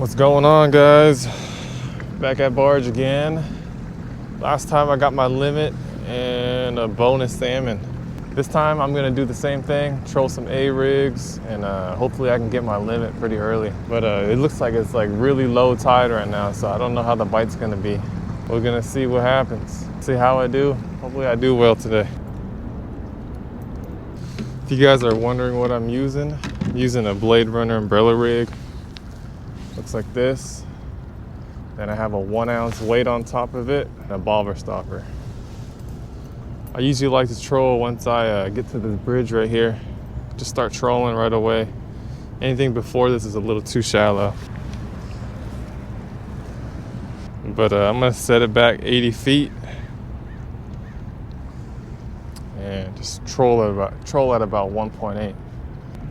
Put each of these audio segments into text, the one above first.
What's going on, guys? Back at Barge again. Last time I got my limit and a bonus salmon. This time I'm gonna do the same thing, troll some A-rigs, and hopefully I can get my limit pretty early. But it looks like it's like really low tide right now, so I don't know how the bite's gonna be. We're gonna see what happens. See how I do. Hopefully I do well today. If you guys are wondering what I'm using a Blade Runner umbrella rig. Looks like this. Then I have a 1 ounce weight on top of it and a bobber stopper. I usually like to troll once I get to this bridge right here. Just start trolling right away. Anything before this is a little too shallow. But I'm gonna set it back 80 feet and just troll at about 1.8.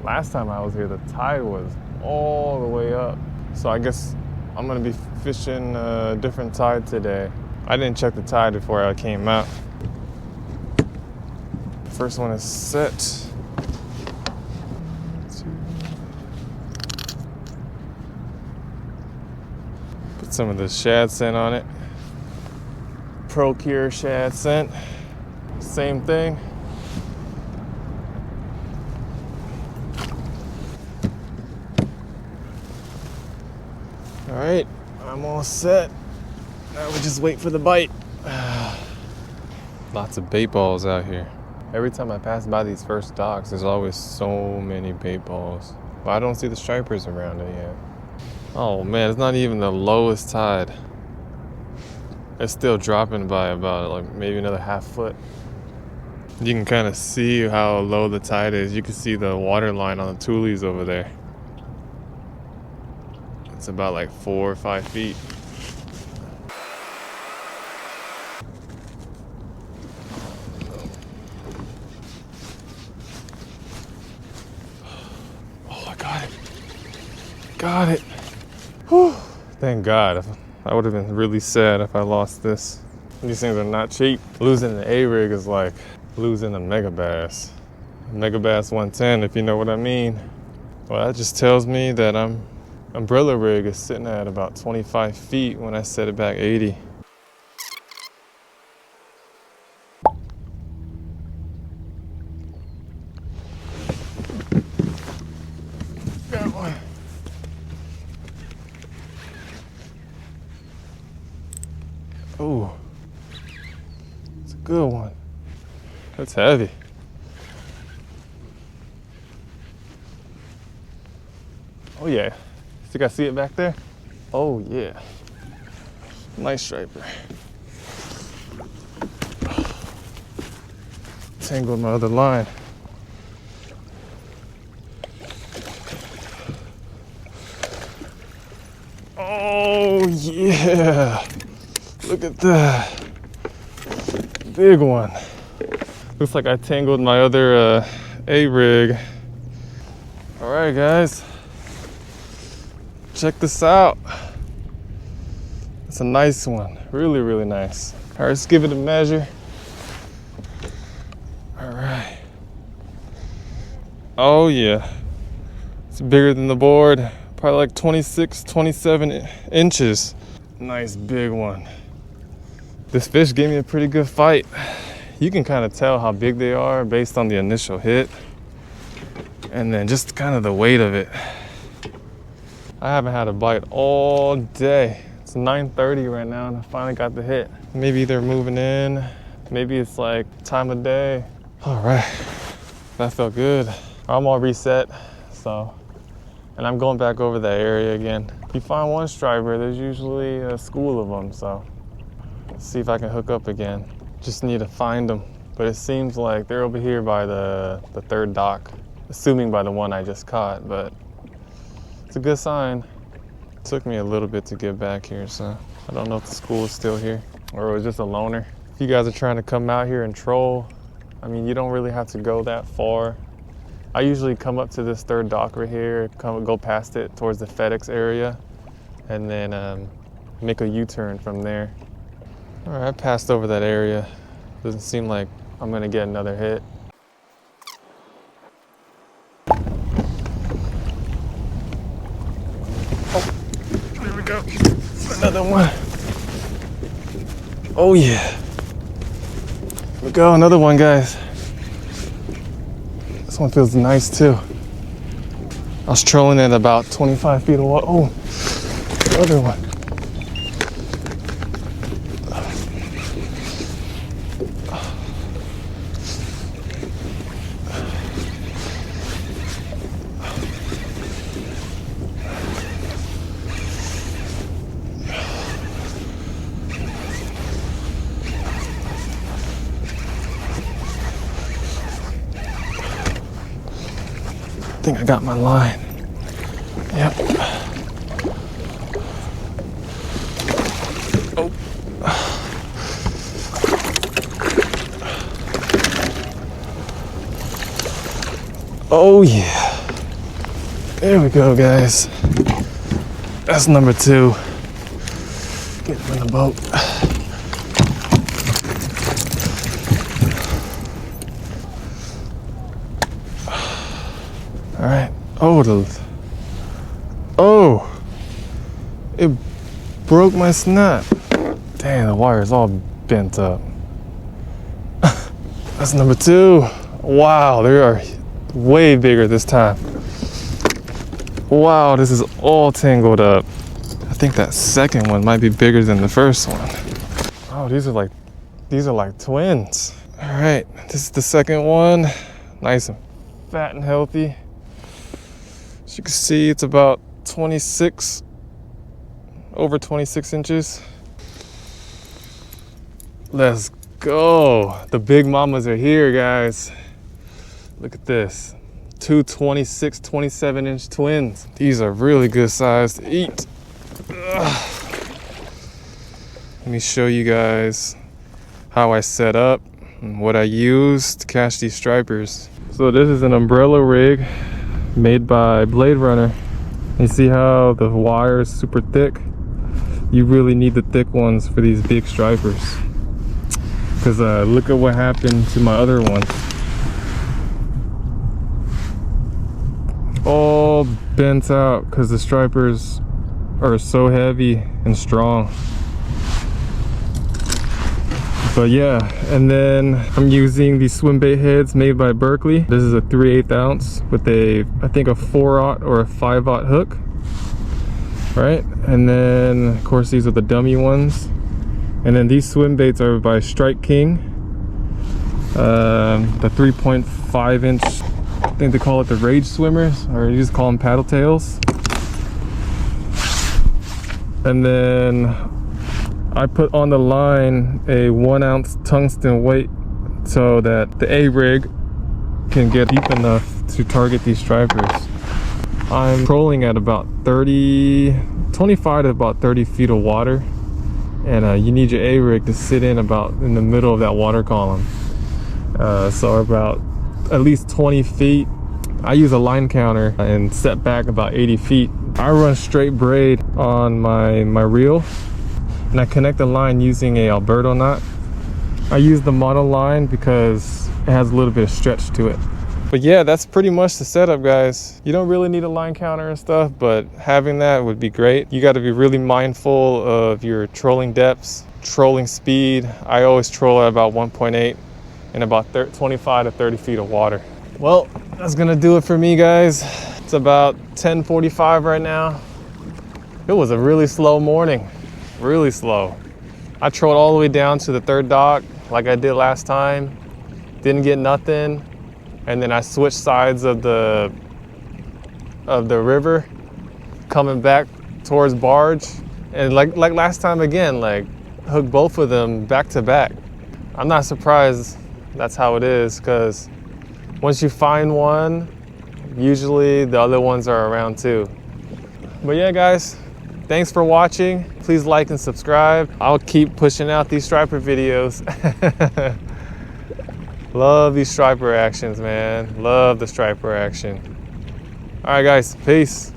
Last time I was here, the tide was all the way up. So I guess I'm gonna be fishing a different tide today. I didn't check the tide before I came out. First one is set. Put some of the shad scent on it. Procure shad scent. Same thing. All right, I'm all set. Now we just wait for the bite. Lots of bait balls out here. Every time I pass by these first docks, there's always so many bait balls. But I don't see the stripers around it yet. Oh man, it's not even the lowest tide. It's still dropping by about like maybe another half foot. You can kind of see how low the tide is. You can see the water line on the tulies over there. It's about like 4 or 5 feet. Oh, I got it. Got it. Whew. Thank God. I would have been really sad if I lost this. These things are not cheap. Losing the A-rig is like losing a mega bass. A mega bass 110, if you know what I mean. Well, that just tells me that umbrella rig is sitting at about 25 feet when I set it back 80. Got one. Oh, it's a good one. That's heavy. Oh yeah. Think I see it back there? Oh yeah. Nice striper. Tangled my other line. Oh yeah. Look at that. Big one. Looks like I tangled my other A-rig. All right, guys. Check this out. It's a nice one. Really, really nice. All right, let's give it a measure. All right. Oh yeah. It's bigger than the board. Probably like 26, 27 inches. Nice big one. This fish gave me a pretty good fight. You can kind of tell how big they are based on the initial hit. And then just kind of the weight of it. I haven't had a bite all day. It's 9:30 right now and I finally got the hit. Maybe they're moving in. Maybe it's like time of day. All right, that felt good. I'm all reset, so. And I'm going back over that area again. If you find one striper, there's usually a school of them, so. Let's see if I can hook up again. Just need to find them. But it seems like they're over here by the third dock, assuming by the one I just caught, but it's a good sign. It took me a little bit to get back here, so I don't know if the school is still here or it was just a loner. If you guys are trying to come out here and troll, I mean, you don't really have to go that far. I usually come up to this third dock right here, go past it towards the FedEx area, and then make a U-turn from there. All right, I passed over that area. Doesn't seem like I'm gonna get another hit. go. Another one. Oh yeah. Here we go, another one, guys. This one feels nice too. I was trolling at about 25 feet of water. Oh, another one. I think I got my line. Yep. Oh. Oh yeah. There we go, guys. That's number 2. Get him in the boat. All right. Oh, it broke my snap. Dang, the wire is all bent up. That's number 2. Wow, they are way bigger this time. Wow, this is all tangled up. I think that second one might be bigger than the first one. Oh, these are like twins. All right, this is the second one. Nice and fat and healthy. As you can see, it's about 26, over 26 inches. Let's go. The big mamas are here, guys. Look at this. 2 26, 27 inch twins. These are really good size to eat. Ugh. Let me show you guys how I set up and what I use to catch these stripers. So this is an umbrella rig made by Blade Runner. You see how the wire is super thick? You really need the thick ones for these big stripers. Because look at what happened to my other one. All bent out because the stripers are so heavy and strong. But yeah, and then I'm using these swim bait heads made by Berkeley. This is a 3/8 ounce with I think a 4/0 or a 5/0 hook. Right, and then of course these are the dummy ones. And then these swim baits are by Strike King. The 3.5 inch, I think they call it the Rage Swimmers, or you just call them paddle tails. And then I put on the line a 1 ounce tungsten weight so that the A-rig can get deep enough to target these stripers. I'm trolling at about 25 to about 30 feet of water, and you need your A-rig to sit in about in the middle of that water column. So about at least 20 feet. I use a line counter and set back about 80 feet. I run straight braid on my reel, and I connect the line using a Alberto knot. I use the mono line because it has a little bit of stretch to it. But yeah, that's pretty much the setup, guys. You don't really need a line counter and stuff, but having that would be great. You got to be really mindful of your trolling depths, trolling speed. I always troll at about 1.8 in about 25 to 30 feet of water. Well, that's gonna do it for me, guys. It's about 10:45 right now. It was a really slow morning, really slow. I trolled all the way down to the 3rd dock like I did last time. Didn't get nothing. And then I switched sides of the river, coming back towards Barge, and like last time again, like hooked both of them back to back. I'm not surprised that's how it is, because once you find one, usually the other ones are around too. But yeah, guys, thanks for watching. Please like and subscribe. I'll keep pushing out these striper videos. Love these striper actions, man. Love the striper action. All right, guys, peace.